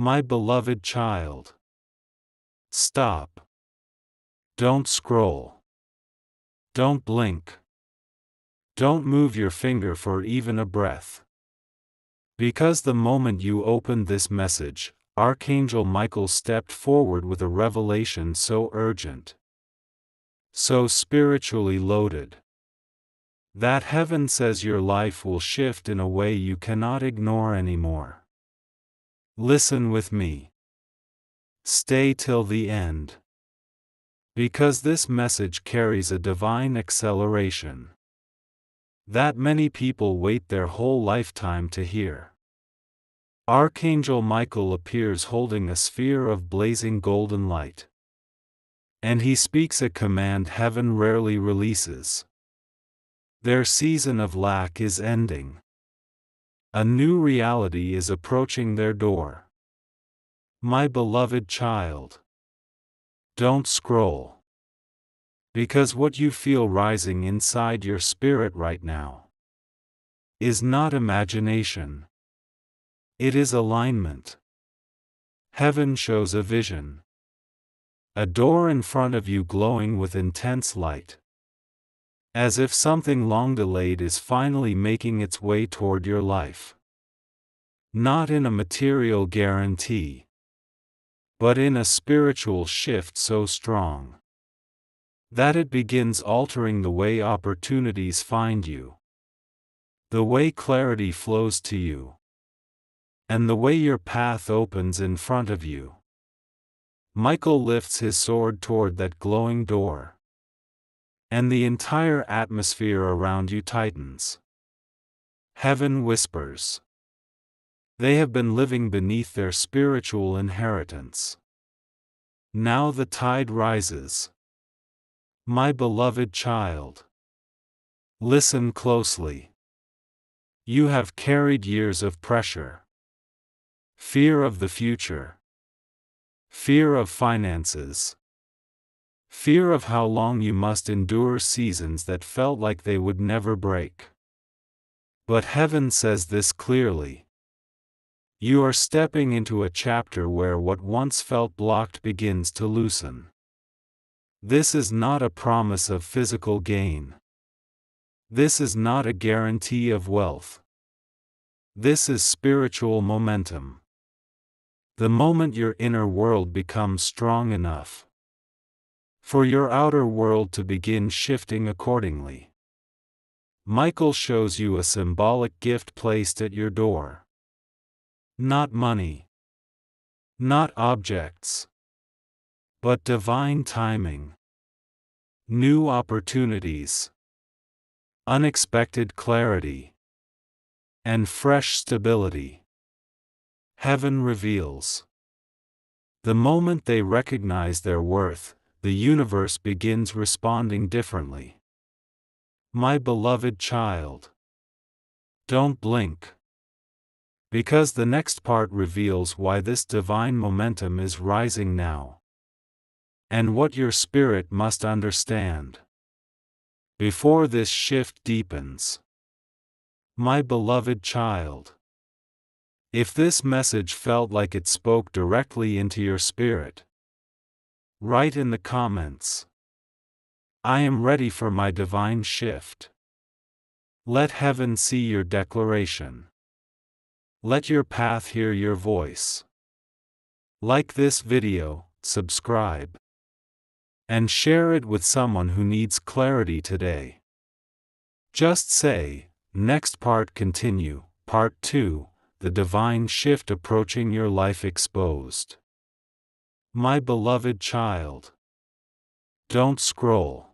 My beloved child. Stop. Don't scroll. Don't blink. Don't move your finger for even a breath. Because the moment you opened this message, Archangel Michael stepped forward with a revelation so urgent, so spiritually loaded, that heaven says your life will shift in a way you cannot ignore anymore. Listen with me. Stay till the end. Because this message carries a divine acceleration that many people wait their whole lifetime to hear. Archangel Michael appears holding a sphere of blazing golden light, and he speaks a command heaven rarely releases. Their season of lack is ending. A new reality is approaching their door. My beloved child. Don't scroll. Because what you feel rising inside your spirit right now is not imagination. It is alignment. Heaven shows a vision. A door in front of you glowing with intense light. As if something long delayed is finally making its way toward your life. Not in a material guarantee, but in a spiritual shift so strong that it begins altering the way opportunities find you, the way clarity flows to you, and the way your path opens in front of you. Michael lifts his sword toward that glowing door, and the entire atmosphere around you tightens. Heaven whispers. They have been living beneath their spiritual inheritance. Now the tide rises. My beloved child. Listen closely. You have carried years of pressure. Fear of the future. Fear of finances. Fear of how long you must endure seasons that felt like they would never break. But heaven says this clearly. You are stepping into a chapter where what once felt blocked begins to loosen. This is not a promise of physical gain. This is not a guarantee of wealth. This is spiritual momentum. The moment your inner world becomes strong enough for your outer world to begin shifting accordingly. Michael shows you a symbolic gift placed at your door. Not money. Not objects. But divine timing. New opportunities. Unexpected clarity. And fresh stability. Heaven reveals. The moment they recognize their worth, the universe begins responding differently. My beloved child. Don't blink. Because the next part reveals why this divine momentum is rising now. And what your spirit must understand before this shift deepens. My beloved child. If this message felt like it spoke directly into your spirit, write in the comments. I am ready for my divine shift. Let heaven see your declaration. Let your path hear your voice. Like this video, subscribe, and share it with someone who needs clarity today. Just say, next part continue, part 2, the divine shift approaching your life exposed. My beloved child. Don't scroll.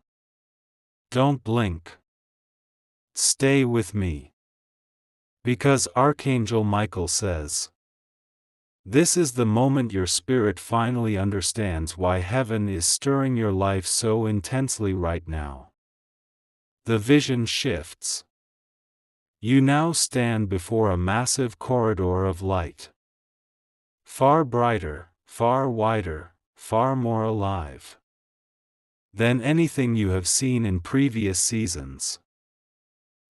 Don't blink. Stay with me. Because Archangel Michael says, this is the moment your spirit finally understands why heaven is stirring your life so intensely right now. The vision shifts. You now stand before a massive corridor of light. Far brighter, far wider, far more alive than anything you have seen in previous seasons.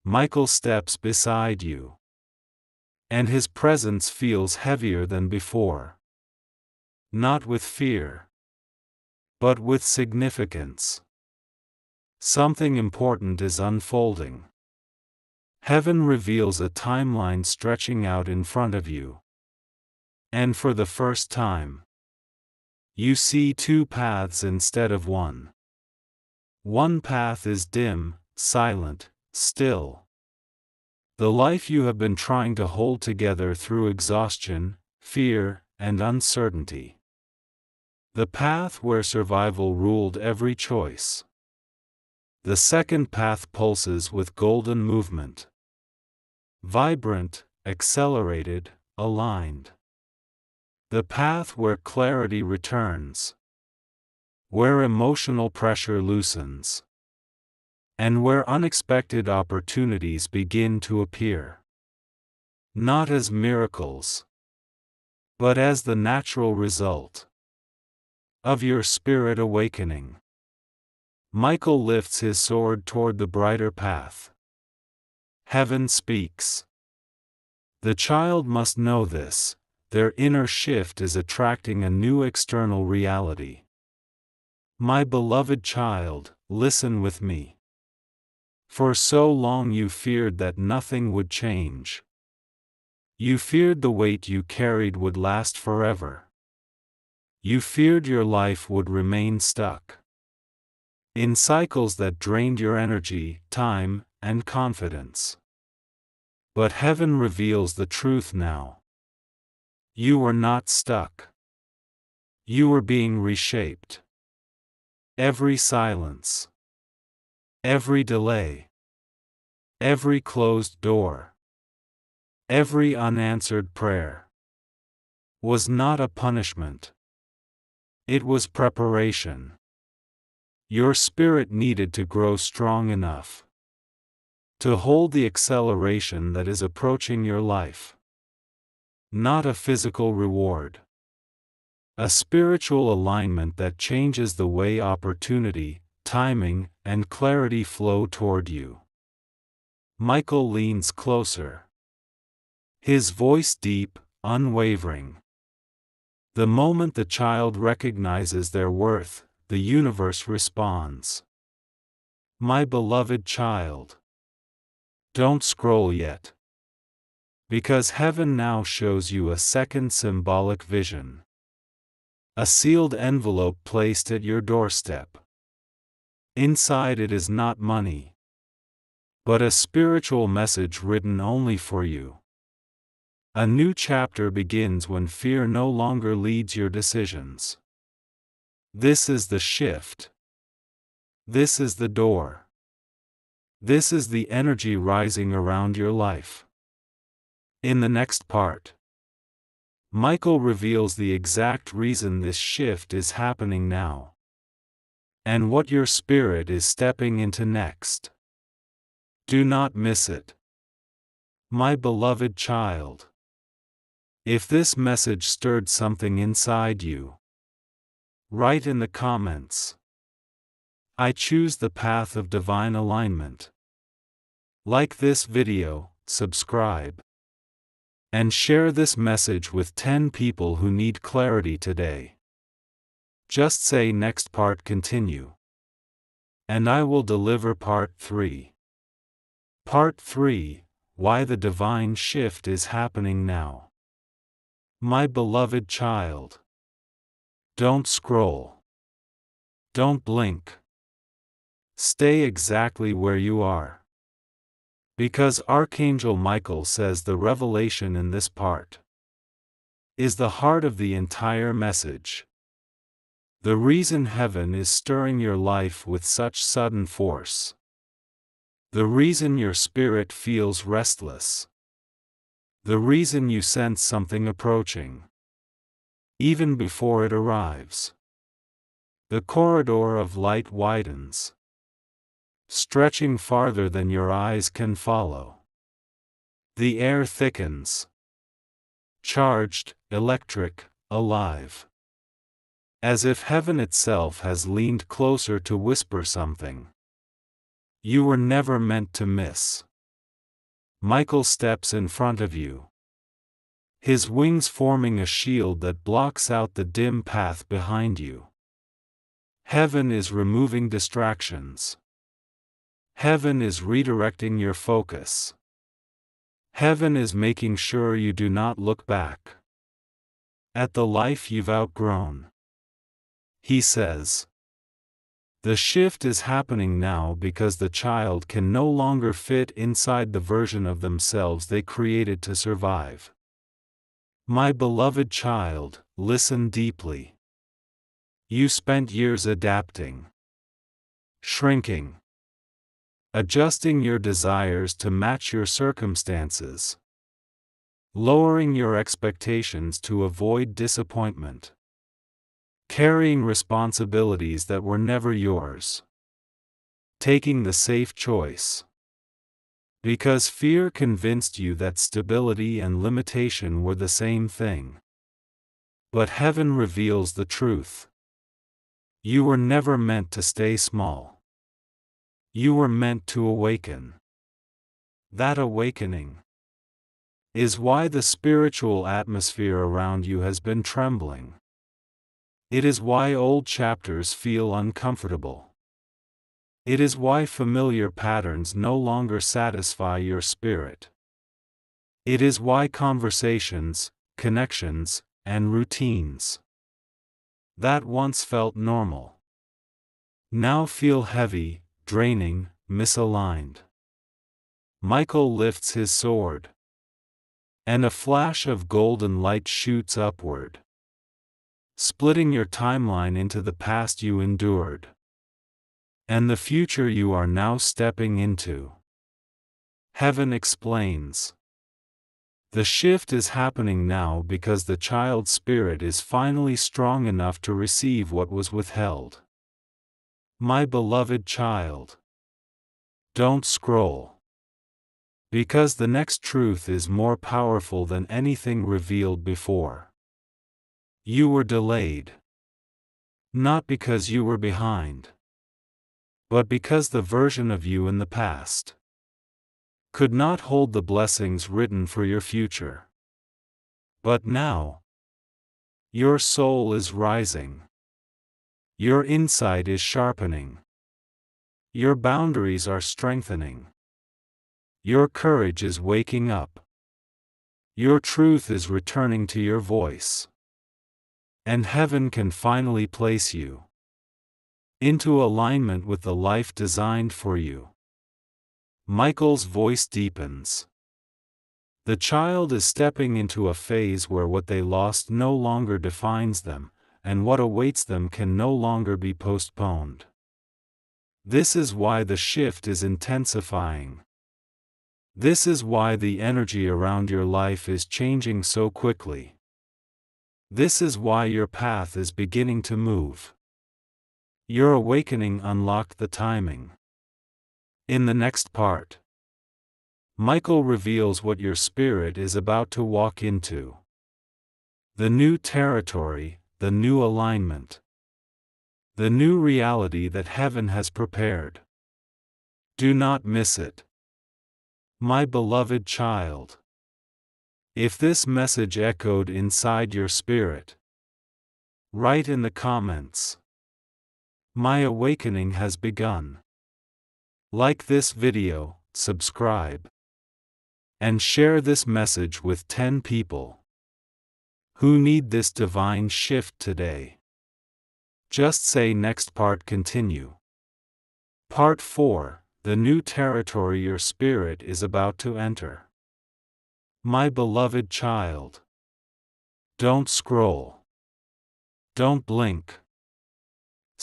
Michael steps beside you, and his presence feels heavier than before. Not with fear, but with significance. Something important is unfolding. Heaven reveals a timeline stretching out in front of you. And for the first time, you see two paths instead of one. One path is dim, silent, still. The life you have been trying to hold together through exhaustion, fear, and uncertainty. The path where survival ruled every choice. The second path pulses with golden movement. Vibrant, accelerated, aligned. The path where clarity returns. Where emotional pressure loosens. And where unexpected opportunities begin to appear. Not as miracles, but as the natural result of your spirit awakening. Michael lifts his sword toward the brighter path. Heaven speaks. The child must know this. Their inner shift is attracting a new external reality. My beloved child, listen with me. For so long you feared that nothing would change. You feared the weight you carried would last forever. You feared your life would remain stuck in cycles that drained your energy, time, and confidence. But heaven reveals the truth now. You were not stuck. You were being reshaped. Every silence, every delay, every closed door, every unanswered prayer was not a punishment. It was preparation. Your spirit needed to grow strong enough to hold the acceleration that is approaching your life. Not a physical reward. A spiritual alignment that changes the way opportunity, timing, and clarity flow toward you. Michael leans closer. His voice deep, unwavering. The moment the child recognizes their worth, the universe responds. My beloved child, don't scroll yet. Because heaven now shows you a second symbolic vision. A sealed envelope placed at your doorstep. Inside it is not money, but a spiritual message written only for you. A new chapter begins when fear no longer leads your decisions. This is the shift. This is the door. This is the energy rising around your life. In the next part, Michael reveals the exact reason this shift is happening now, and what your spirit is stepping into next. Do not miss it. My beloved child. If this message stirred something inside you, write in the comments. I choose the path of divine alignment. Like this video, subscribe, and share this message with 10 people who need clarity today. Just say next part continue. And I will deliver part 3. Part 3, why the divine shift is happening now. My beloved child. Don't scroll. Don't blink. Stay exactly where you are. Because Archangel Michael says the revelation in this part is the heart of the entire message. The reason heaven is stirring your life with such sudden force. The reason your spirit feels restless. The reason you sense something approaching, even before it arrives. The corridor of light widens, stretching farther than your eyes can follow. The air thickens, charged, electric, alive. As if heaven itself has leaned closer to whisper something you were never meant to miss. Michael steps in front of you. his wings forming a shield that blocks out the dim path behind you. Heaven is removing distractions. Heaven is redirecting your focus. Heaven is making sure you do not look back at the life you've outgrown. He says, the shift is happening now because the child can no longer fit inside the version of themselves they created to survive. My beloved child, listen deeply. You spent years adapting, shrinking, adjusting your desires to match your circumstances, lowering your expectations to avoid disappointment, carrying responsibilities that were never yours, taking the safe choice, because fear convinced you that stability and limitation were the same thing. But heaven reveals the truth. You were never meant to stay small. You were meant to awaken. That awakening is why the spiritual atmosphere around you has been trembling. It is why old chapters feel uncomfortable. It is why familiar patterns no longer satisfy your spirit. It is why conversations, connections, and routines that once felt normal now feel heavy, draining, misaligned. Michael lifts his sword, and a flash of golden light shoots upward, splitting your timeline into the past you endured and the future you are now stepping into. Heaven explains. The shift is happening now because the child's spirit is finally strong enough to receive what was withheld. My beloved child, don't scroll. Because the next truth is more powerful than anything revealed before. You were delayed. Not because you were behind, but because the version of you in the past could not hold the blessings written for your future. But now, your soul is rising. Your insight is sharpening. Your boundaries are strengthening. Your courage is waking up. Your truth is returning to your voice. And heaven can finally place you into alignment with the life designed for you. Michael's voice deepens. The child is stepping into a phase where what they lost no longer defines them, and what awaits them can no longer be postponed. This is why the shift is intensifying. This is why the energy around your life is changing so quickly. This is why your path is beginning to move. Your awakening unlocked the timing. In the next part, Michael reveals what your spirit is about to walk into. The new territory, the new alignment. The new reality that heaven has prepared. Do not miss it. My beloved child. If this message echoed inside your spirit, write in the comments. My awakening has begun. Like this video, subscribe, and share this message with 10 people who need this divine shift today. Just say next part continue. Part 4, the new territory your spirit is about to enter. My beloved child. Don't scroll. Don't blink.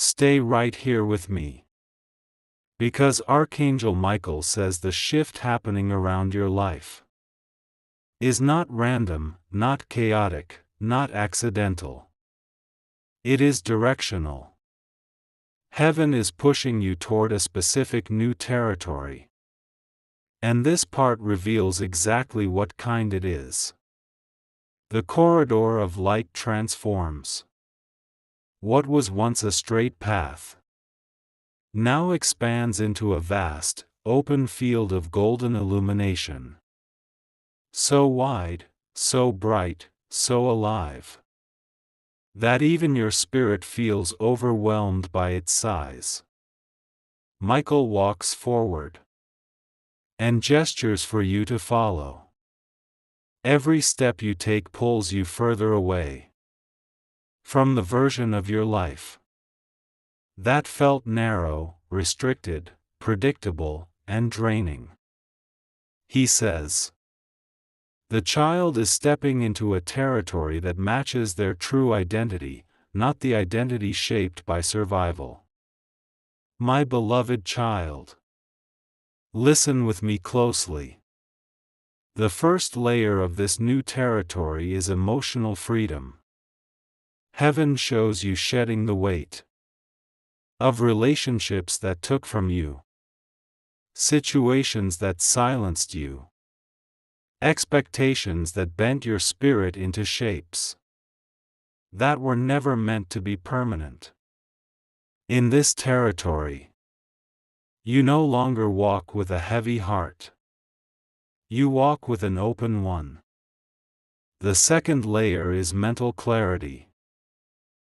Stay right here with me. Because Archangel Michael says the shift happening around your life is not random, not chaotic, not accidental. It is directional. Heaven is pushing you toward a specific new territory. And this part reveals exactly what kind it is. The corridor of light transforms. What was once a straight path now expands into a vast, open field of golden illumination. So wide, so bright, so alive, that even your spirit feels overwhelmed by its size. Michael walks forward and gestures for you to follow. Every step you take pulls you further away from the version of your life that felt narrow, restricted, predictable, and draining. He says, the child is stepping into a territory that matches their true identity, not the identity shaped by survival. My beloved child, listen with me closely. The first layer of this new territory is emotional freedom. Heaven shows you shedding the weight of relationships that took from you, situations that silenced you, expectations that bent your spirit into shapes that were never meant to be permanent. In this territory, you no longer walk with a heavy heart. You walk with an open one. The second layer is mental clarity.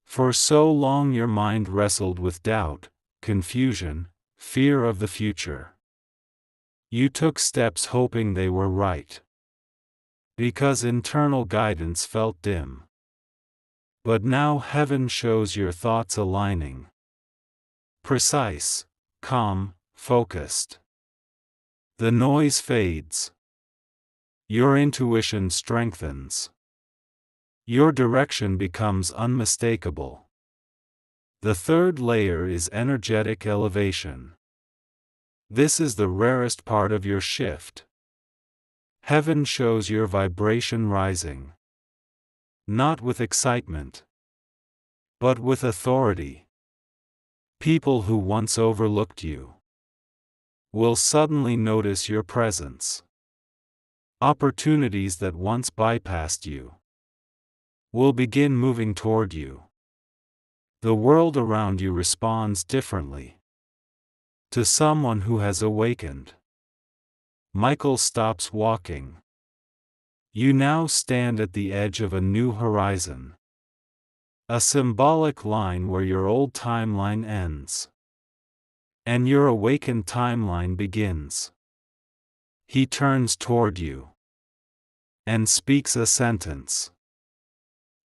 For so long your mind wrestled with doubt, confusion, fear of the future. You took steps hoping they were right, because internal guidance felt dim. But now heaven shows your thoughts aligning. Precise, calm, focused. The noise fades. Your intuition strengthens. Your direction becomes unmistakable. The third layer is energetic elevation. This is the rarest part of your shift. Heaven shows your vibration rising. Not with excitement, but with authority. People who once overlooked you will suddenly notice your presence. Opportunities that once bypassed you will begin moving toward you. The world around you responds differently to someone who has awakened. Michael stops walking. You now stand at the edge of a new horizon. A symbolic line where your old timeline ends and your awakened timeline begins. He turns toward you and speaks a sentence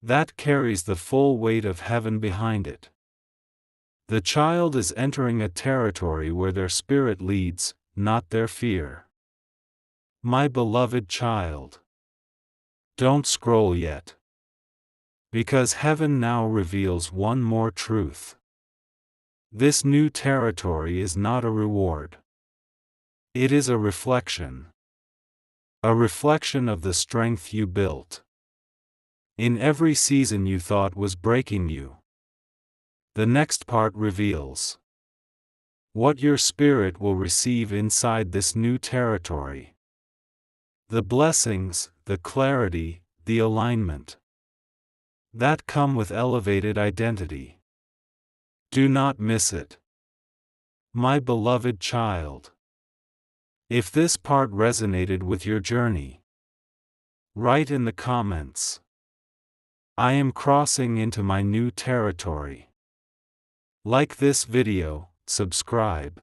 that carries the full weight of heaven behind it. The child is entering a territory where their spirit leads, not their fear. My beloved child, don't scroll yet, because heaven now reveals one more truth. This new territory is not a reward. It is a reflection. A reflection of the strength you built in every season you thought was breaking you. The next part reveals what your spirit will receive inside this new territory. The blessings, the clarity, the alignment that come with elevated identity. Do not miss it. My beloved child, if this part resonated with your journey, write in the comments, I am crossing into my new territory. Like this video, subscribe,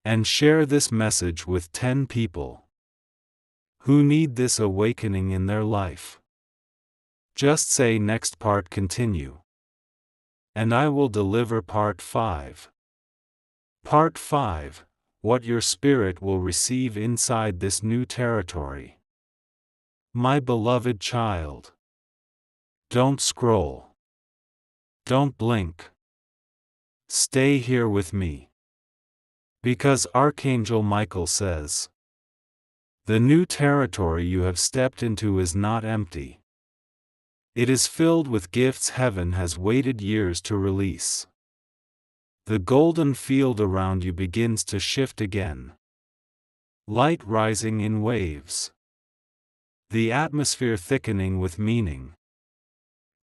and share this message with 10 people who need this awakening in their life. Just say next part continue, and I will deliver part 5. Part 5, what your spirit will receive inside this new territory. My beloved child, don't scroll. Don't blink. Stay here with me. Because Archangel Michael says, the new territory you have stepped into is not empty. It is filled with gifts heaven has waited years to release. The golden field around you begins to shift again. Light rising in waves. The atmosphere thickening with meaning.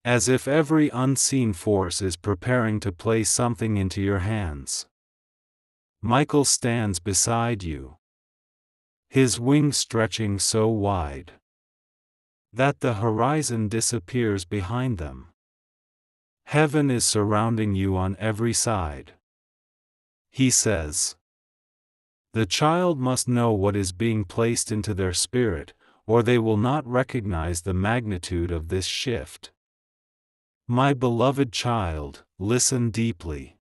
As if every unseen force is preparing to place something into your hands. Michael stands beside you, his wings stretching so wide that the horizon disappears behind them. Heaven is surrounding you on every side. He says, the child must know what is being placed into their spirit, or they will not recognize the magnitude of this shift. My beloved child, listen deeply.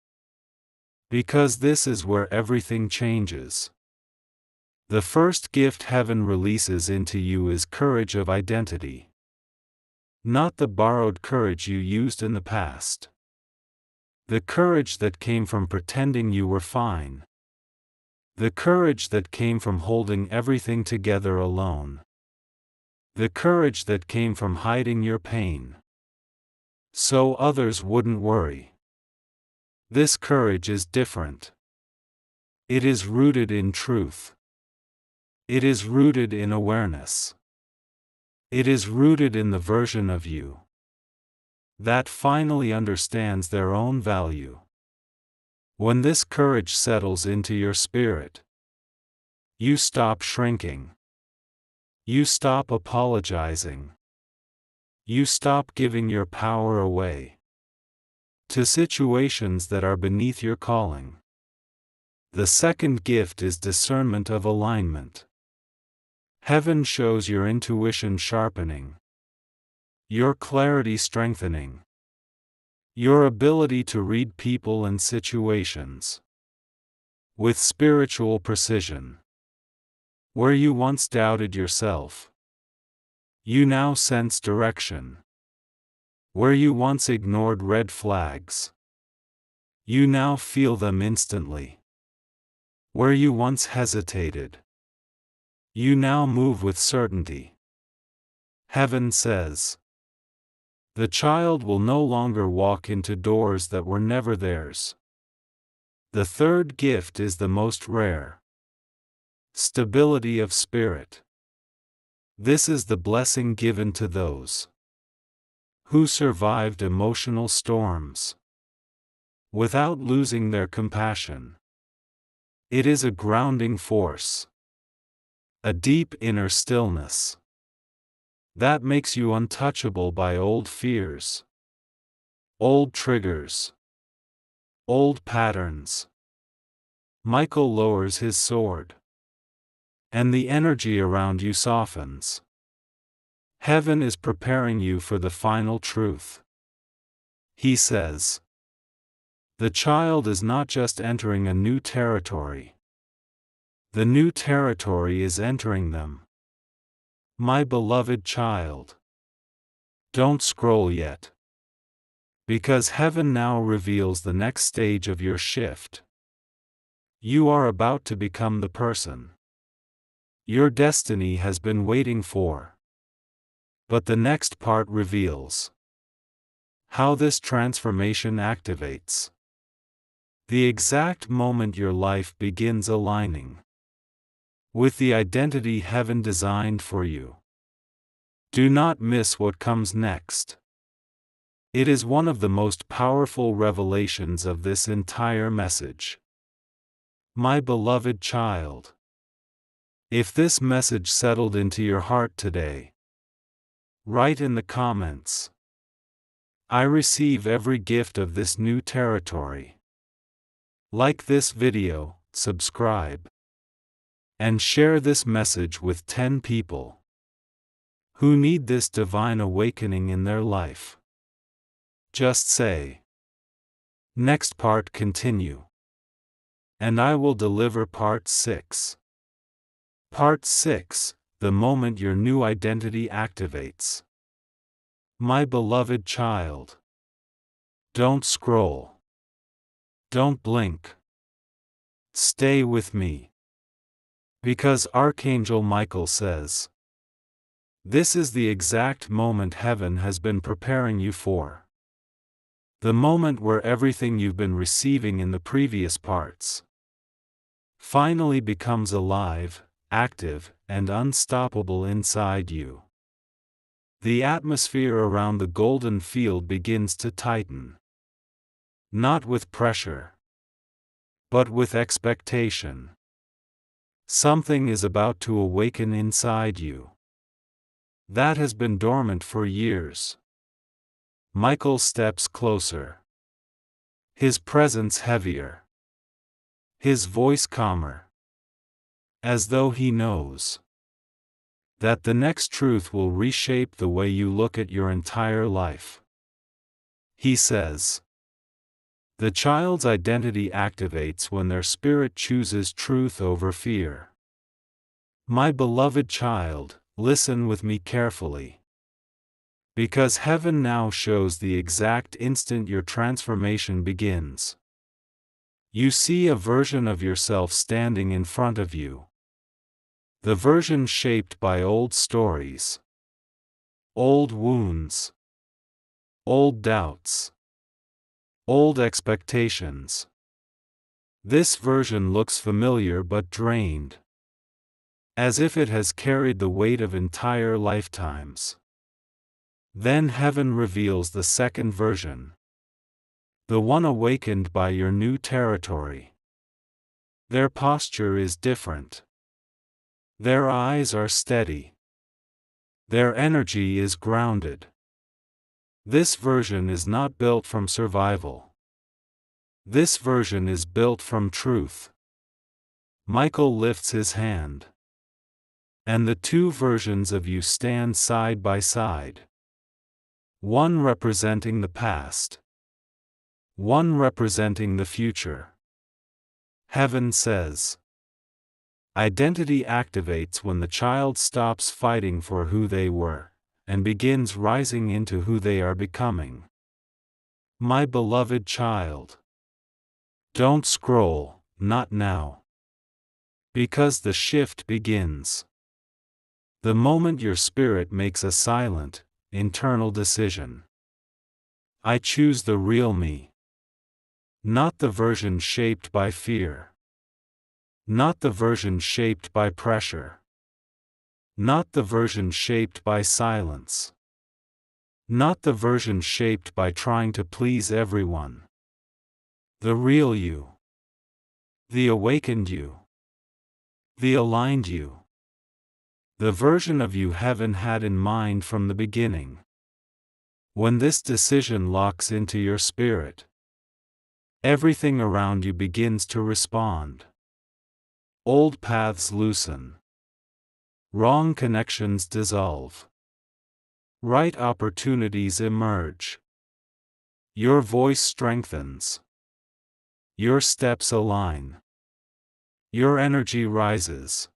Because this is where everything changes. The first gift heaven releases into you is courage of identity. Not the borrowed courage you used in the past. The courage that came from pretending you were fine. The courage that came from holding everything together alone. The courage that came from hiding your pain, so others wouldn't worry. This courage is different. It is rooted in truth. It is rooted in awareness. It is rooted in the version of you that finally understands their own value. When this courage settles into your spirit, you stop shrinking. You stop apologizing. You stop giving your power away to situations that are beneath your calling. The second gift is discernment of alignment. Heaven shows your intuition sharpening, your clarity strengthening, your ability to read people and situations with spiritual precision. Where you once doubted yourself, you now sense direction. Where you once ignored red flags, you now feel them instantly. Where you once hesitated, you now move with certainty. Heaven says, the child will no longer walk into doors that were never theirs. The third gift is the most rare. Stability of spirit. This is the blessing given to those who survived emotional storms without losing their compassion. It is a grounding force, a deep inner stillness that makes you untouchable by old fears, old triggers, old patterns. Michael lowers his sword, and the energy around you softens. Heaven is preparing you for the final truth. He says, the child is not just entering a new territory. The new territory is entering them. My beloved child, don't scroll yet. Because heaven now reveals the next stage of your shift. You are about to become the person your destiny has been waiting for. But the next part reveals how this transformation activates the exact moment your life begins aligning with the identity heaven designed for you. Do not miss what comes next. It is one of the most powerful revelations of this entire message. My beloved child, if this message settled into your heart today, write in the comments, I receive every gift of this new territory. Like this video, subscribe, and share this message with 10 people who need this divine awakening in their life. Just say, next part continue, and I will deliver part 6. Part 6, the moment your new identity activates. My beloved child, don't scroll. Don't blink. Stay with me. Because Archangel Michael says, this is the exact moment heaven has been preparing you for. The moment where everything you've been receiving in the previous parts finally becomes alive, active, and unstoppable inside you. The atmosphere around the golden field begins to tighten. Not with pressure, but with expectation. Something is about to awaken inside you. that has been dormant for years. Michael steps closer. His presence heavier. His voice calmer. As though he knows that the next truth will reshape the way you look at your entire life. He says, the child's identity activates when their spirit chooses truth over fear. My beloved child, listen with me carefully. Because heaven now shows the exact instant your transformation begins. You see a version of yourself standing in front of you. The version shaped by old stories, old wounds, old doubts, old expectations. This version looks familiar but drained, as if it has carried the weight of entire lifetimes. Then heaven reveals the second version, the one awakened by your new territory. Their posture is different. Their eyes are steady. Their energy is grounded. This version is not built from survival. This version is built from truth. Michael lifts his hand. And the two versions of you stand side by side. One representing the past. One representing the future. Heaven says, identity activates when the child stops fighting for who they were, and begins rising into who they are becoming. My beloved child. Don't scroll, not now. Because the shift begins. The moment your spirit makes a silent, internal decision. I choose the real me. Not the version shaped by fear. Not the version shaped by pressure. Not the version shaped by silence. Not the version shaped by trying to please everyone. The real you. The awakened you. The aligned you. The version of you heaven had in mind from the beginning. When this decision locks into your spirit, everything around you begins to respond. Old paths loosen. Wrong connections dissolve. Right opportunities emerge. Your voice strengthens. Your steps align. Your energy rises.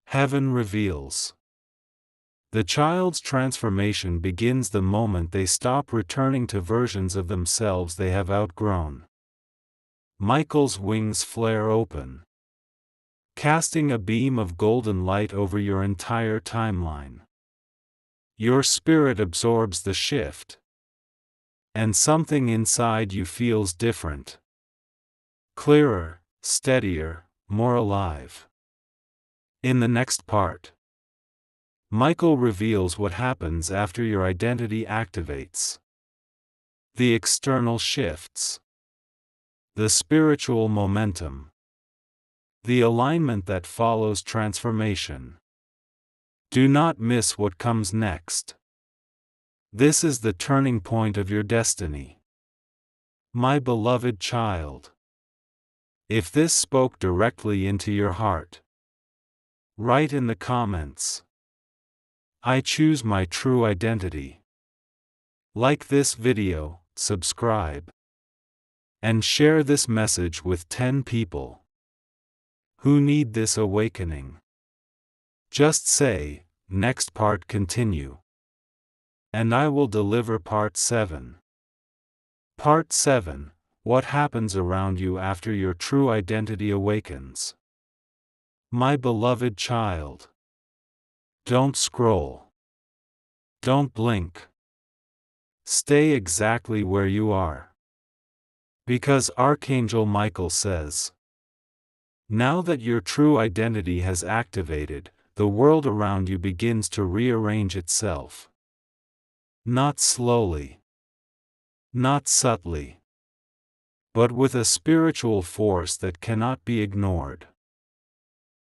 Heaven reveals. The child's transformation begins the moment they stop returning to versions of themselves they have outgrown. Michael's wings flare open, casting a beam of golden light over your entire timeline. Your spirit absorbs the shift, and something inside you feels different. Clearer, steadier, more alive. In the next part, Michael reveals what happens after your identity activates. The external shifts. The spiritual momentum. The alignment that follows transformation. Do not miss what comes next. This is the turning point of your destiny. My beloved child. If this spoke directly into your heart, write in the comments. I choose my true identity. Like this video, subscribe, and share this message with 10 people who need this awakening. Just say, next part continue, and I will deliver part 7. Part 7, what happens around you after your true identity awakens. My beloved child. Don't scroll. Don't blink. Stay exactly where you are. Because Archangel Michael says, now that your true identity has activated, the world around you begins to rearrange itself. Not slowly. Not subtly. But with a spiritual force that cannot be ignored.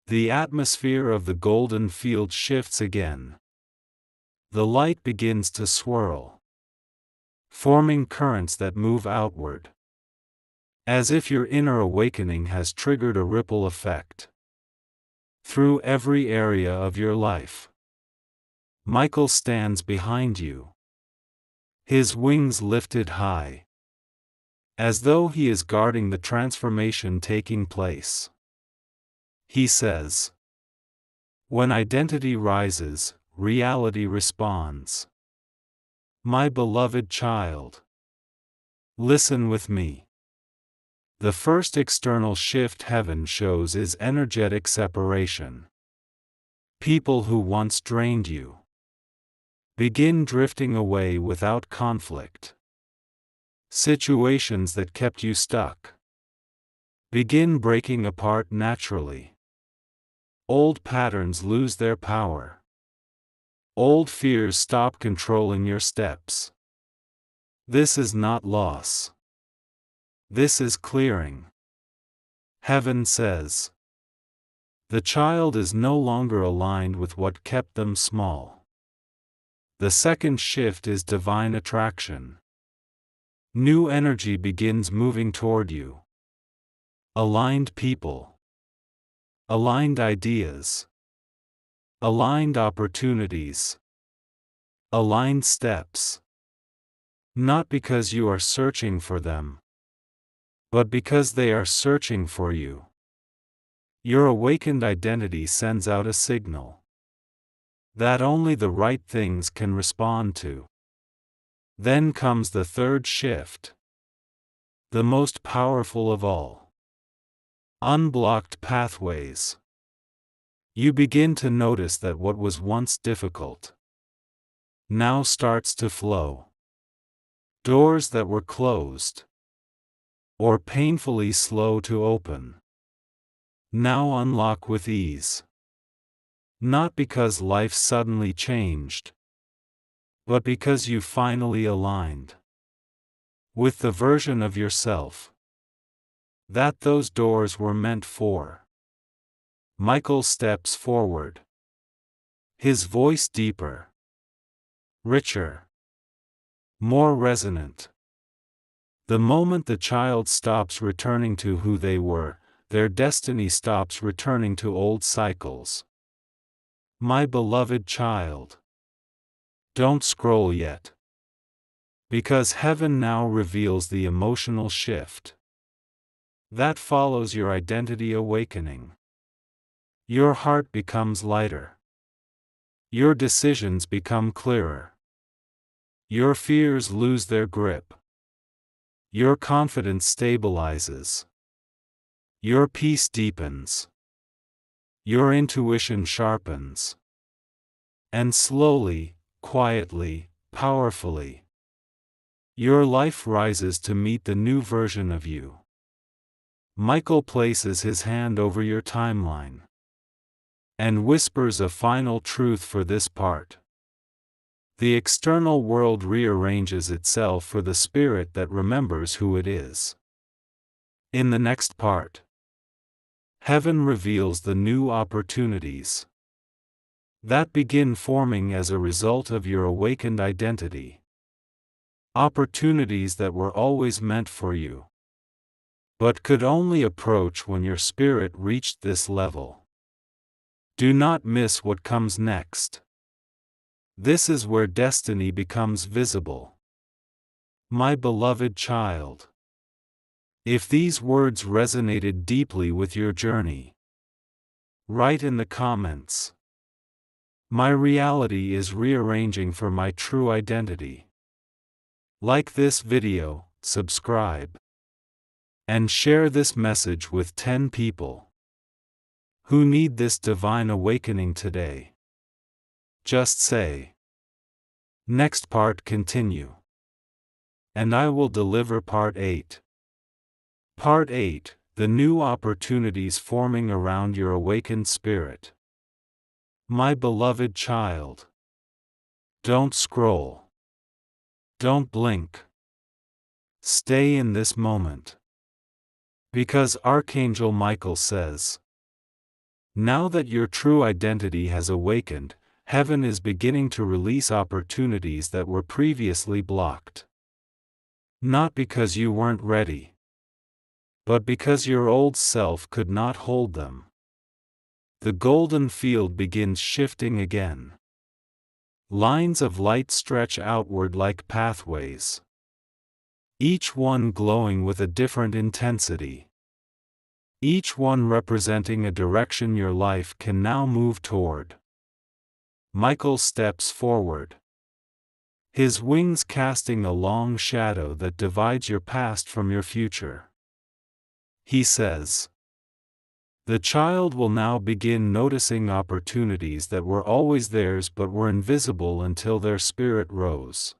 The atmosphere of the golden field shifts again. The light begins to swirl, forming currents that move outward, as if your inner awakening has triggered a ripple effect through every area of your life. Michael stands behind you, his wings lifted high, as though he is guarding the transformation taking place. He says, "When identity rises, reality responds. My beloved child, listen with me. The first external shift heaven shows is energetic separation. People who once drained you begin drifting away without conflict. Situations that kept you stuck begin breaking apart naturally. Old patterns lose their power. Old fears stop controlling your steps. This is not loss. This is clearing." Heaven says, the child is no longer aligned with what kept them small. The second shift is divine attraction. New energy begins moving toward you. Aligned people, aligned ideas, aligned opportunities, aligned steps. Not because you are searching for them, but because they are searching for you. Your awakened identity sends out a signal that only the right things can respond to. Then comes the third shift, the most powerful of all. Unblocked pathways. You begin to notice that what was once difficult now starts to flow. Doors that were closed or painfully slow to open now unlock with ease. Not because life suddenly changed, but because you finally aligned with the version of yourself that those doors were meant for. Michael steps forward, his voice deeper, richer, more resonant. The moment the child stops returning to who they were, their destiny stops returning to old cycles. My beloved child, don't scroll yet, because heaven now reveals the emotional shift that follows your identity awakening. Your heart becomes lighter. Your decisions become clearer. Your fears lose their grip. Your confidence stabilizes. Your peace deepens. Your intuition sharpens. And slowly, quietly, powerfully, your life rises to meet the new version of you. Michael places his hand over your timeline and whispers a final truth for this part. The external world rearranges itself for the spirit that remembers who it is. In the next part, heaven reveals the new opportunities that begin forming as a result of your awakened identity. Opportunities that were always meant for you, but could only approach when your spirit reached this level. Do not miss what comes next. This is where destiny becomes visible. My beloved child, if these words resonated deeply with your journey, write in the comments. My reality is rearranging for my true identity. Like this video, subscribe, and share this message with 10 people who need this divine awakening today. Just say, next part continue, and I will deliver part 8. Part 8, the new opportunities forming around your awakened spirit. My beloved child, don't scroll. Don't blink. Stay in this moment. Because Archangel Michael says, now that your true identity has awakened, Heaven is beginning to release opportunities that were previously blocked. Not because you weren't ready, but because your old self could not hold them. The golden field begins shifting again. Lines of light stretch outward like pathways, each one glowing with a different intensity. Each one representing a direction your life can now move toward. Michael steps forward, his wings casting a long shadow that divides your past from your future. He says, "The child will now begin noticing opportunities that were always theirs but were invisible until their spirit rose.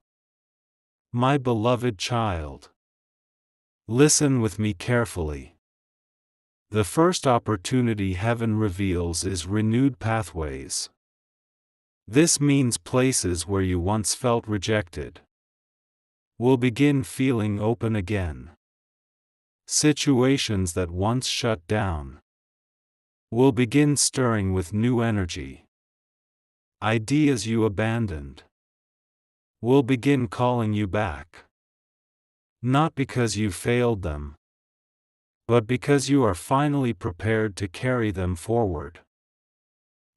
My beloved child, listen with me carefully. The first opportunity heaven reveals is renewed pathways. This means places where you once felt rejected will begin feeling open again. Situations that once shut down will begin stirring with new energy. Ideas you abandoned will begin calling you back. Not because you failed them, but because you are finally prepared to carry them forward.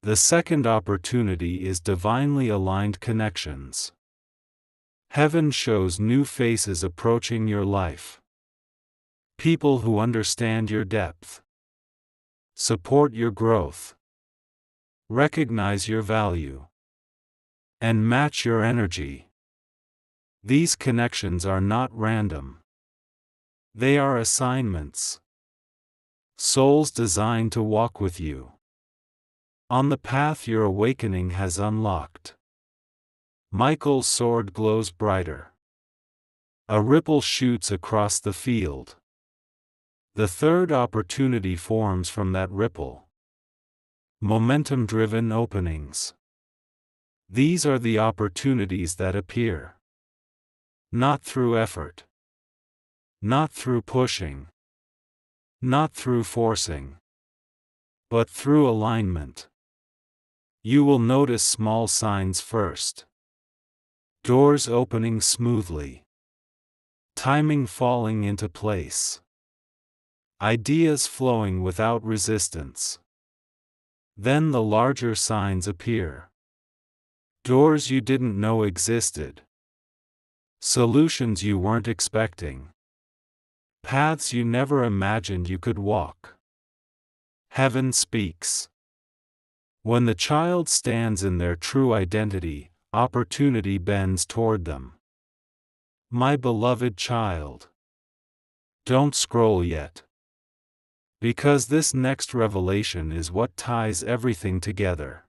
The second opportunity is divinely aligned connections. Heaven shows new faces approaching your life. People who understand your depth, support your growth, recognize your value, and match your energy. These connections are not random. They are assignments. Souls designed to walk with you on the path your awakening has unlocked. Michael's sword glows brighter. A ripple shoots across the field. The third opportunity forms from that ripple. Momentum-driven openings. These are the opportunities that appear. Not through effort. Not through pushing. Not through forcing. But through alignment. You will notice small signs first. Doors opening smoothly. Timing falling into place. Ideas flowing without resistance. Then the larger signs appear. Doors you didn't know existed. Solutions you weren't expecting. Paths you never imagined you could walk. Heaven speaks. When the child stands in their true identity, opportunity bends toward them. My beloved child, don't scroll yet. Because this next revelation is what ties everything together.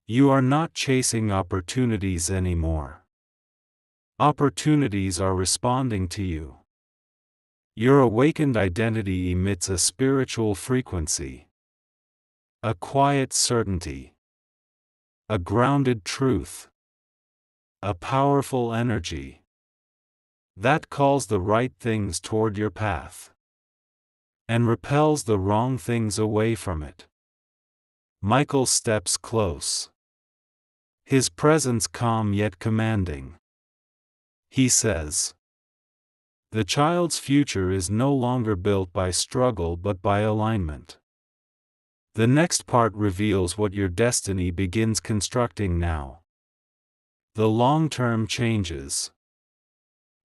You are not chasing opportunities anymore. Opportunities are responding to you. Your awakened identity emits a spiritual frequency. A quiet certainty. A grounded truth. A powerful energy. That calls the right things toward your path. And repels the wrong things away from it. Michael steps close. His presence calm yet commanding. He says, "The child's future is no longer built by struggle but by alignment." The next part reveals what your destiny begins constructing now. The long-term changes.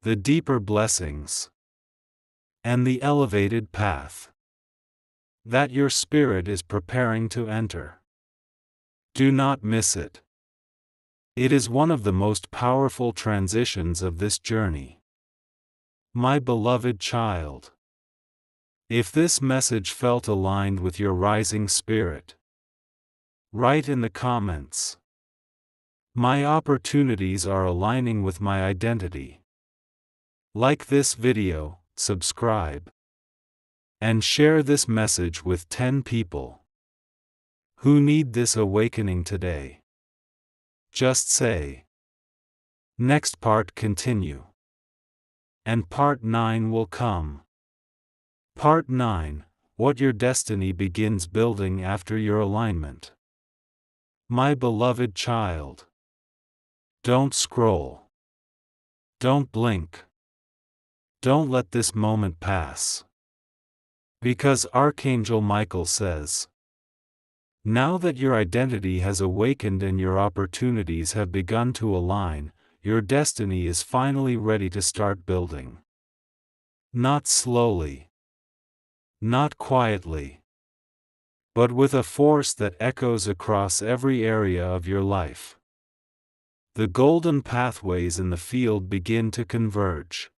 The deeper blessings. And the elevated path that your spirit is preparing to enter. Do not miss it. It is one of the most powerful transitions of this journey. My beloved child, if this message felt aligned with your rising spirit, write in the comments. My opportunities are aligning with my identity. Like this video, subscribe, and share this message with 10 people who need this awakening today. Just say, "Next part continue." And part 9 will come. Part 9, what your destiny begins building after your alignment. My beloved child. Don't scroll. Don't blink. Don't let this moment pass. Because Archangel Michael says, now that your identity has awakened and your opportunities have begun to align, your destiny is finally ready to start building. Not slowly. Not quietly. But with a force that echoes across every area of your life. The golden pathways in the field begin to converge.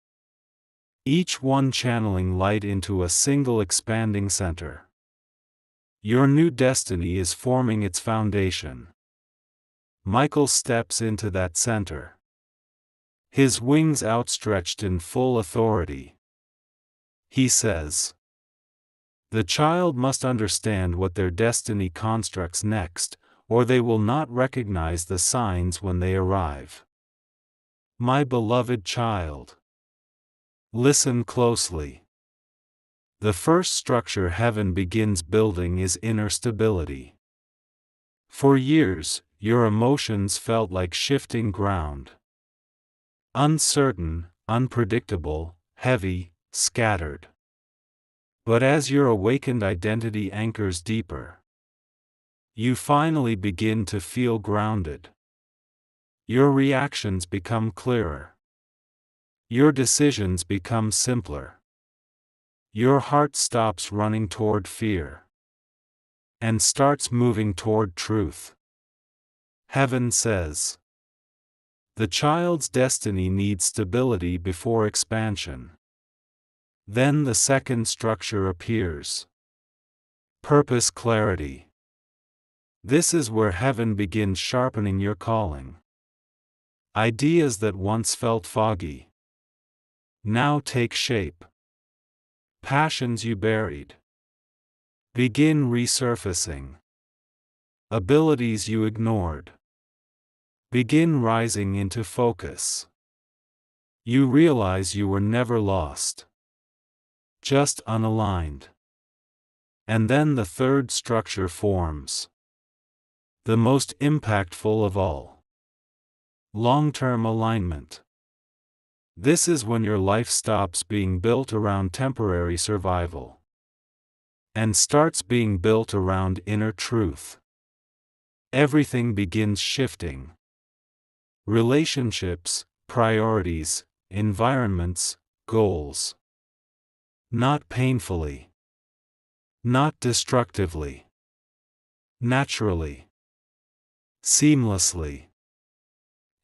Each one channeling light into a single expanding center. Your new destiny is forming its foundation. Michael steps into that center. His wings outstretched in full authority. He says, the child must understand what their destiny constructs next, or they will not recognize the signs when they arrive. My beloved child. Listen closely. The first structure heaven begins building is inner stability. For years, your emotions felt like shifting ground. Uncertain, unpredictable, heavy, scattered. But as your awakened identity anchors deeper, you finally begin to feel grounded. Your reactions become clearer. Your decisions become simpler. Your heart stops running toward fear and starts moving toward truth. Heaven says, the child's destiny needs stability before expansion. Then the second structure appears. Purpose clarity. This is where heaven begins sharpening your calling. Ideas that once felt foggy now take shape. Passions you buried begin resurfacing. Abilities you ignored begin rising into focus. You realize you were never lost, just unaligned. And then the third structure forms. The most impactful of all. Long-term alignment. This is when your life stops being built around temporary survival and starts being built around inner truth. Everything begins shifting. Relationships, priorities, environments, goals. Not painfully. Not destructively. Naturally. Seamlessly.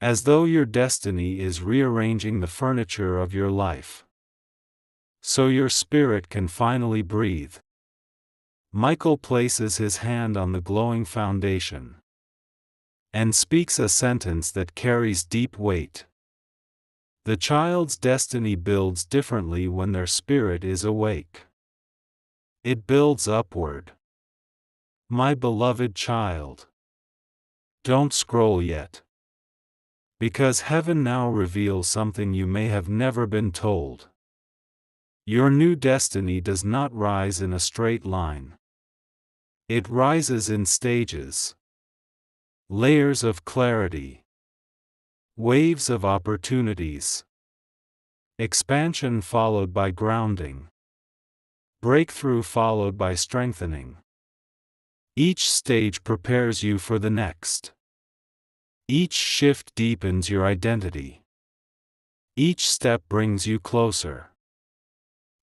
As though your destiny is rearranging the furniture of your life. So your spirit can finally breathe. Michael places his hand on the glowing foundation and speaks a sentence that carries deep weight. The child's destiny builds differently when their spirit is awake. It builds upward. My beloved child. Don't scroll yet. Because heaven now reveals something you may have never been told. Your new destiny does not rise in a straight line. It rises in stages. Layers of clarity. Waves of opportunities. Expansion followed by grounding. Breakthrough followed by strengthening. Each stage prepares you for the next. Each shift deepens your identity. Each step brings you closer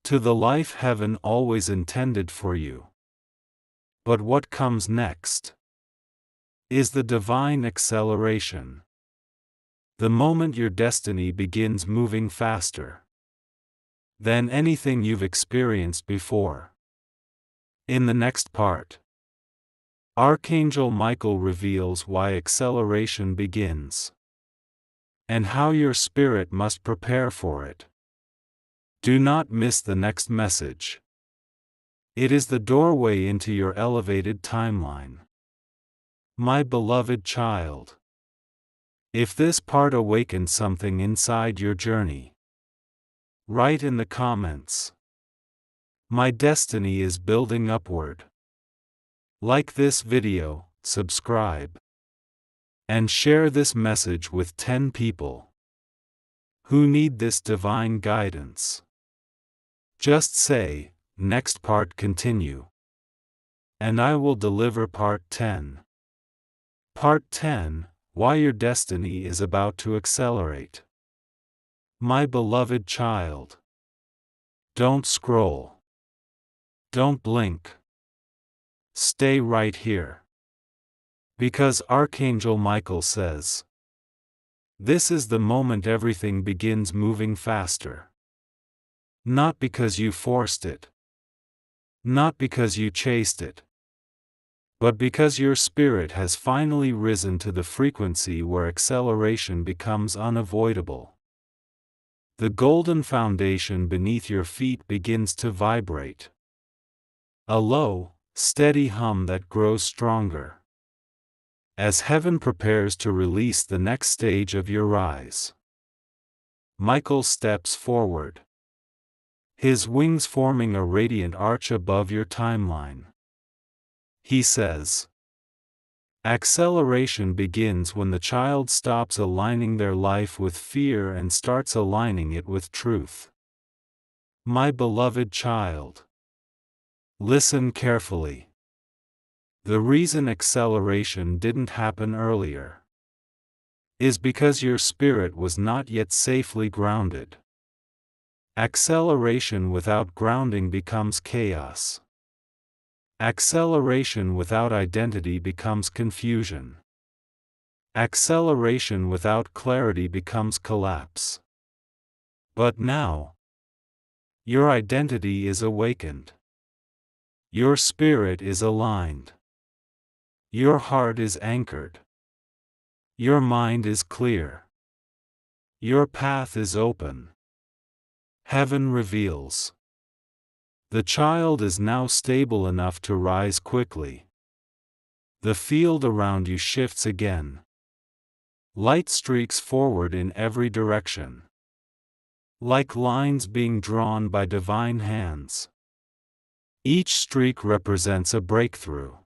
to the life heaven always intended for you. But what comes next is the divine acceleration. The moment your destiny begins moving faster than anything you've experienced before. In the next part, Archangel Michael reveals why acceleration begins and how your spirit must prepare for it. Do not miss the next message. It is the doorway into your elevated timeline. My beloved child. If this part awakened something inside your journey, write in the comments. My destiny is building upward. Like this video, subscribe. And share this message with 10 people who need this divine guidance. Just say, "Next part continue." And I will deliver part 10. Part 10, Why Your Destiny is About to Accelerate. My beloved child, don't scroll. Don't blink. Stay right here. Because Archangel Michael says, this is the moment everything begins moving faster. Not because you forced it. Not because you chased it. But because your spirit has finally risen to the frequency where acceleration becomes unavoidable. The golden foundation beneath your feet begins to vibrate. A low, steady hum that grows stronger. As heaven prepares to release the next stage of your rise. Michael steps forward. His wings forming a radiant arch above your timeline. He says, acceleration begins when the child stops aligning their life with fear and starts aligning it with truth. My beloved child, listen carefully. The reason acceleration didn't happen earlier is because your spirit was not yet safely grounded. Acceleration without grounding becomes chaos. Acceleration without identity becomes confusion. Acceleration without clarity becomes collapse. But now, your identity is awakened. Your spirit is aligned. Your heart is anchored. Your mind is clear. Your path is open. Heaven reveals. The child is now stable enough to rise quickly. The field around you shifts again. Light streaks forward in every direction. Like lines being drawn by divine hands. Each streak represents a breakthrough.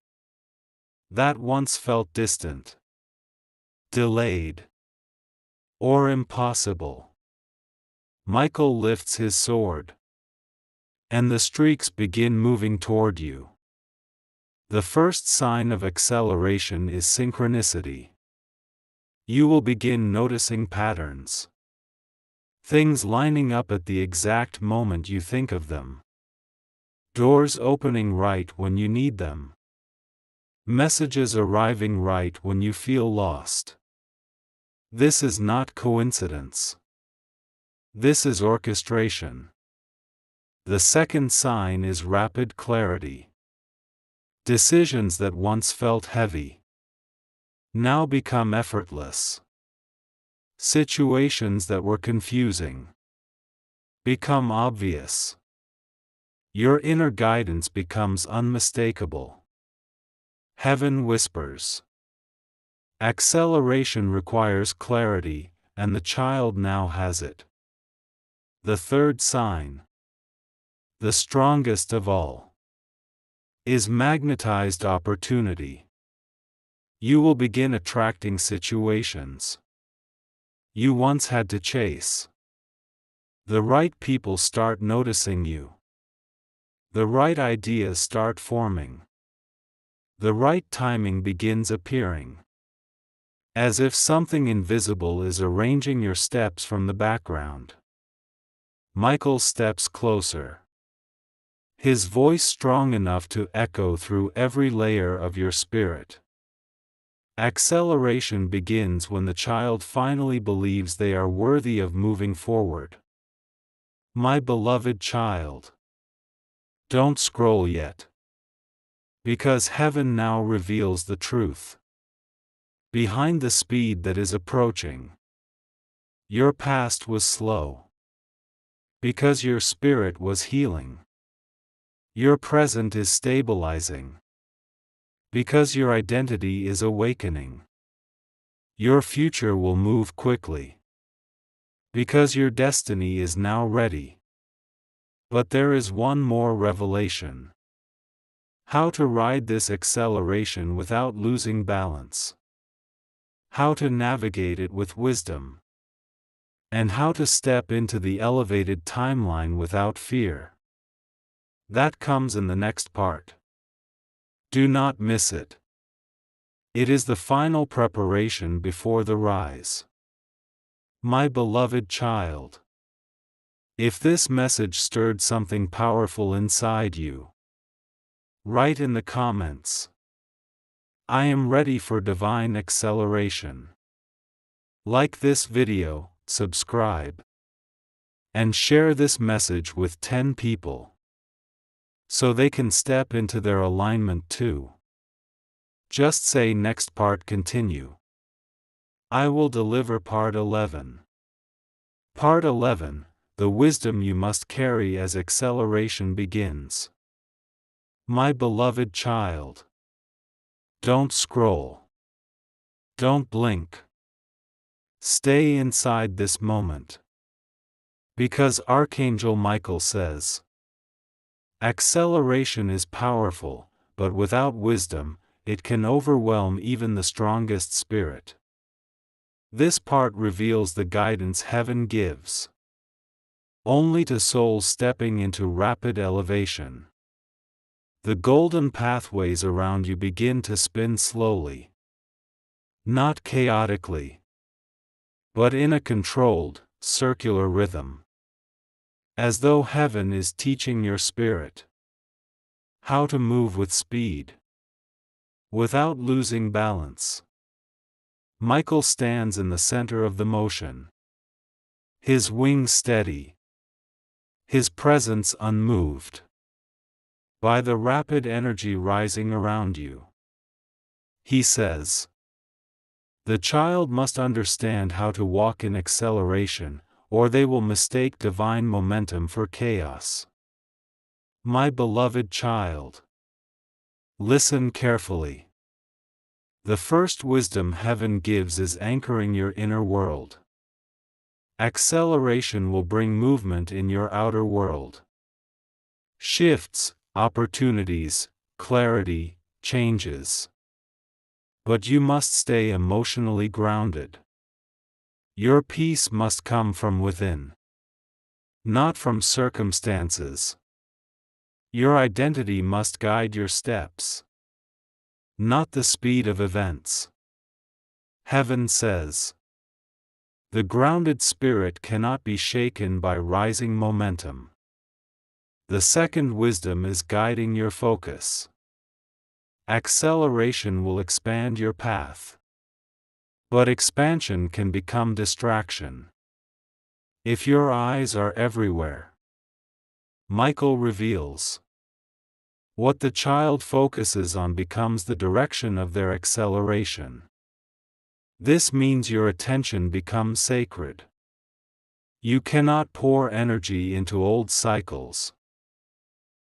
That once felt distant, delayed, or impossible. Michael lifts his sword. And the streaks begin moving toward you. The first sign of acceleration is synchronicity. You will begin noticing patterns. Things lining up at the exact moment you think of them. Doors opening right when you need them. Messages arriving right when you feel lost. This is not coincidence. This is orchestration. The second sign is rapid clarity. Decisions that once felt heavy now become effortless. Situations that were confusing become obvious. Your inner guidance becomes unmistakable. Heaven whispers. Acceleration requires clarity, and the child now has it. The third sign, the strongest of all, is magnetized opportunity. You will begin attracting situations you once had to chase. The right people start noticing you. The right ideas start forming. The right timing begins appearing. As if something invisible is arranging your steps from the background. Michael steps closer. His voice strong enough to echo through every layer of your spirit. Acceleration begins when the child finally believes they are worthy of moving forward. My beloved child, don't scroll yet. Because heaven now reveals the truth. Behind the speed that is approaching, your past was slow. Because your spirit was healing. Your present is stabilizing. Because your identity is awakening. Your future will move quickly. Because your destiny is now ready. But there is one more revelation. How to ride this acceleration without losing balance. how to navigate it with wisdom, and how to step into the elevated timeline without fear. That comes in the next part. Do not miss it. It is the final preparation before the rise. My beloved child, if this message stirred something powerful inside you, write in the comments, "I am ready for divine acceleration." Like this video, subscribe, and share this message with 10 people, so they can step into their alignment too. Just say next part continue. I will deliver part 11. Part 11, the wisdom you must carry as acceleration begins. My beloved child, don't scroll. Don't blink. Stay inside this moment. Because Archangel Michael says, acceleration is powerful, but without wisdom, it can overwhelm even the strongest spirit. This part reveals the guidance heaven gives only to souls stepping into rapid elevation. The golden pathways around you begin to spin slowly, not chaotically, but in a controlled, circular rhythm, as though heaven is teaching your spirit how to move with speed, without losing balance. Michael stands in the center of the motion, his wings steady, his presence unmoved by the rapid energy rising around you. He says, the child must understand how to walk in acceleration, or they will mistake divine momentum for chaos. My beloved child, listen carefully. The first wisdom heaven gives is anchoring your inner world. Acceleration will bring movement in your outer world. Shifts, opportunities, clarity, changes. But you must stay emotionally grounded. Your peace must come from within, not from circumstances. Your identity must guide your steps, not the speed of events. Heaven says, the grounded spirit cannot be shaken by rising momentum. The second wisdom is guiding your focus. Acceleration will expand your path, but expansion can become distraction if your eyes are everywhere. Michael reveals, what the child focuses on becomes the direction of their acceleration. This means your attention becomes sacred. You cannot pour energy into old cycles.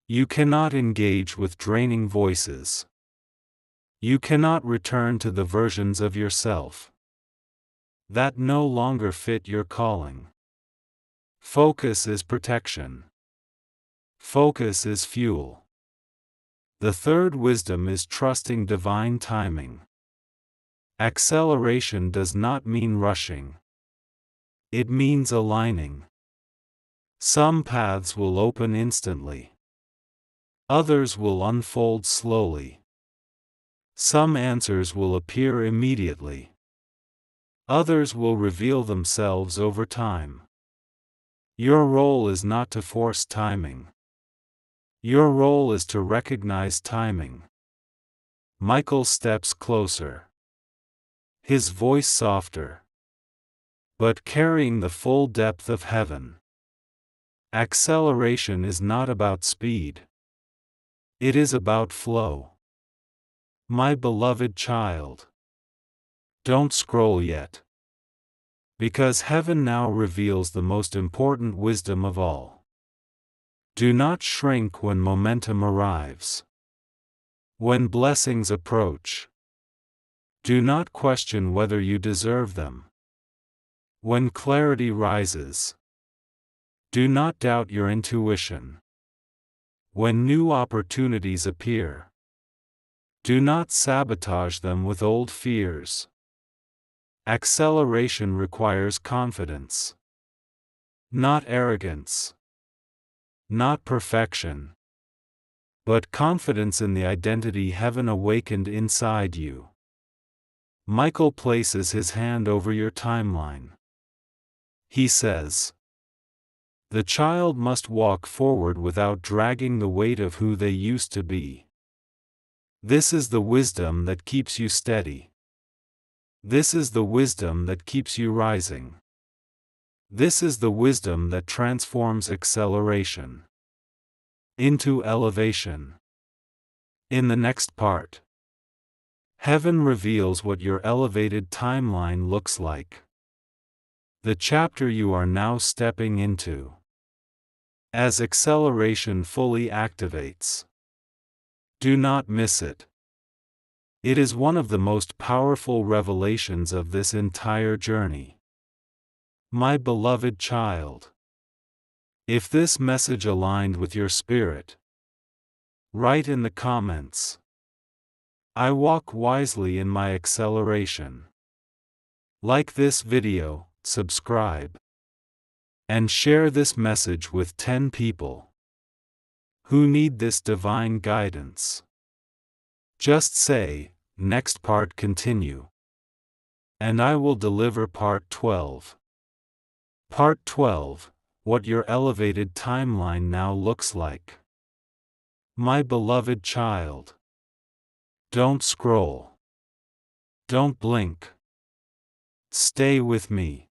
You cannot engage with draining voices. You cannot return to the versions of yourself that no longer fit your calling. Focus is protection. Focus is fuel. The third wisdom is trusting divine timing. Acceleration does not mean rushing. It means aligning. Some paths will open instantly. Others will unfold slowly. Some answers will appear immediately. Others will reveal themselves over time. Your role is not to force timing. Your role is to recognize timing. Michael steps closer, his voice softer, but carrying the full depth of heaven. Acceleration is not about speed. It is about flow. My beloved child, don't scroll yet, because heaven now reveals the most important wisdom of all. Do not shrink when momentum arrives. When blessings approach, do not question whether you deserve them. When clarity rises, do not doubt your intuition. When new opportunities appear, do not sabotage them with old fears. Acceleration requires confidence. Not arrogance. Not perfection. But confidence in the identity heaven awakened inside you. Michael places his hand over your timeline. He says, "The child must walk forward without dragging the weight of who they used to be. This is the wisdom that keeps you steady. This is the wisdom that keeps you rising. This is the wisdom that transforms acceleration into elevation." In the next part, heaven reveals what your elevated timeline looks like. The chapter you are now stepping into. As acceleration fully activates. Do not miss it. It is one of the most powerful revelations of this entire journey. My beloved child, if this message aligned with your spirit, write in the comments, "I walk wisely in my acceleration." Like this video, subscribe, and share this message with 10 people who need this divine guidance. Just say, "Next part continue," and I will deliver part 12. Part 12, what your elevated timeline now looks like. My beloved child, don't scroll. Don't blink. Stay with me.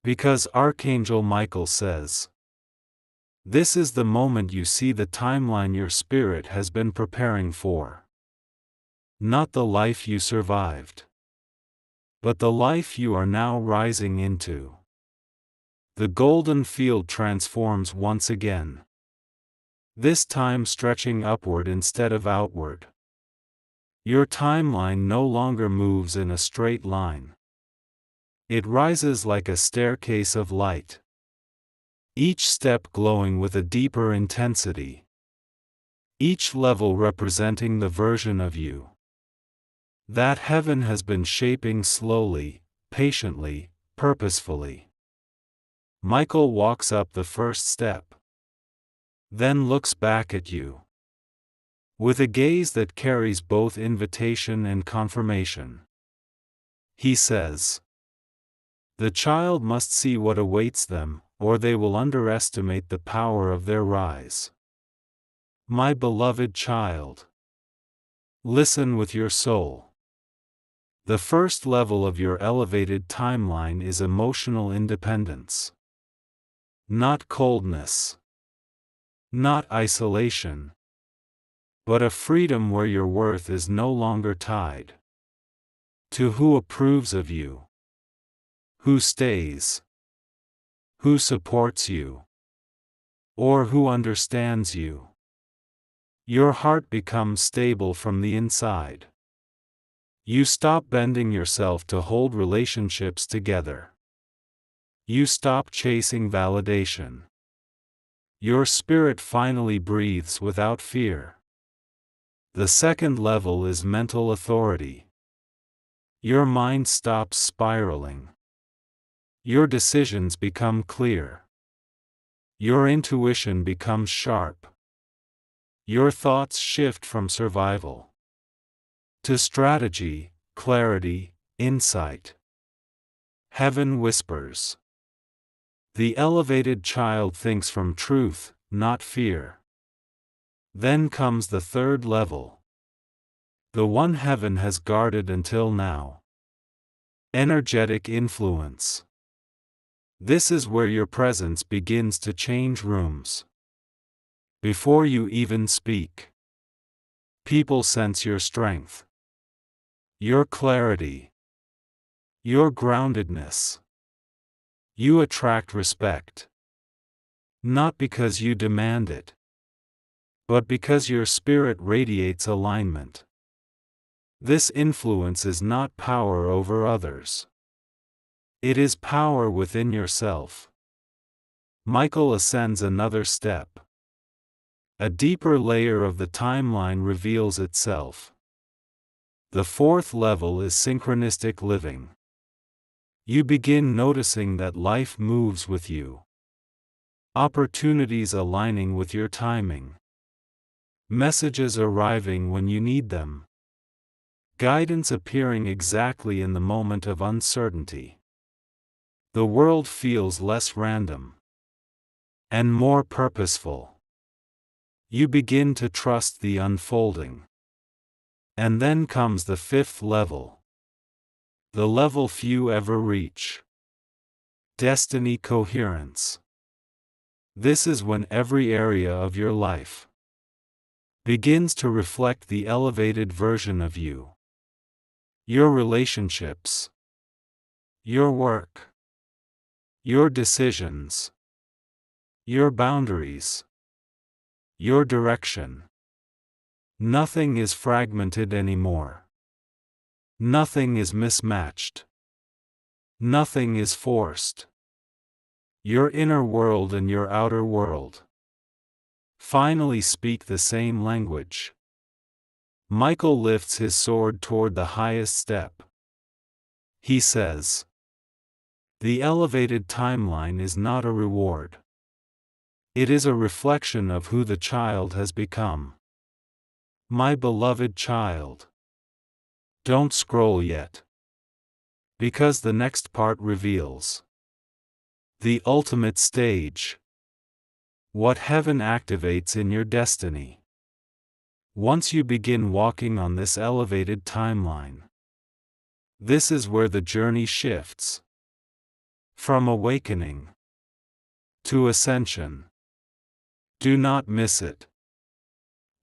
Because Archangel Michael says, this is the moment you see the timeline your spirit has been preparing for. Not the life you survived, but the life you are now rising into. The golden field transforms once again. This time stretching upward instead of outward. Your timeline no longer moves in a straight line. It rises like a staircase of light. Each step glowing with a deeper intensity. Each level representing the version of you that heaven has been shaping slowly, patiently, purposefully. Michael walks up the first step, then looks back at you with a gaze that carries both invitation and confirmation. He says, the child must see what awaits them, or they will underestimate the power of their rise. My beloved child, listen with your soul. The first level of your elevated timeline is emotional independence. Not coldness. Not isolation. But a freedom where your worth is no longer tied to who approves of you, who stays, who supports you, or who understands you. Your heart becomes stable from the inside. You stop bending yourself to hold relationships together. You stop chasing validation. Your spirit finally breathes without fear. The second level is mental authority. Your mind stops spiraling. Your decisions become clear. Your intuition becomes sharp. Your thoughts shift from survival to strategy, clarity, insight. Heaven whispers. The elevated child thinks from truth, not fear. Then comes the third level. The one heaven has guarded until now. Energetic influence. This is where your presence begins to change rooms. Before you even speak, people sense your strength, your clarity, your groundedness. You attract respect. Not because you demand it, but because your spirit radiates alignment. This influence is not power over others. It is power within yourself. Michael ascends another step. A deeper layer of the timeline reveals itself. The fourth level is synchronistic living. You begin noticing that life moves with you. Opportunities aligning with your timing. Messages arriving when you need them. Guidance appearing exactly in the moment of uncertainty. The world feels less random and more purposeful. You begin to trust the unfolding. And then comes the fifth level. The level few ever reach. Destiny coherence. This is when every area of your life begins to reflect the elevated version of you. Your relationships, your work, your decisions, your boundaries, your direction. Nothing is fragmented anymore. Nothing is mismatched. Nothing is forced. Your inner world and your outer world finally speak the same language. Michael lifts his sword toward the highest step. He says, "The elevated timeline is not a reward. It is a reflection of who the child has become. My beloved child, don't scroll yet. Because the next part reveals the ultimate stage. What heaven activates in your destiny. Once you begin walking on this elevated timeline, this is where the journey shifts. From awakening to ascension. Do not miss it.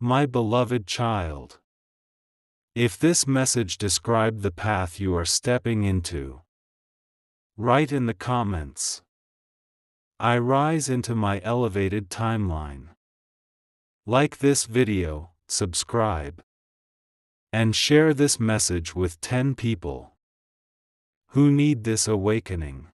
My beloved child. If this message described the path you are stepping into, write in the comments. I rise into my elevated timeline. Like this video, subscribe, and share this message with 10 people who need this awakening.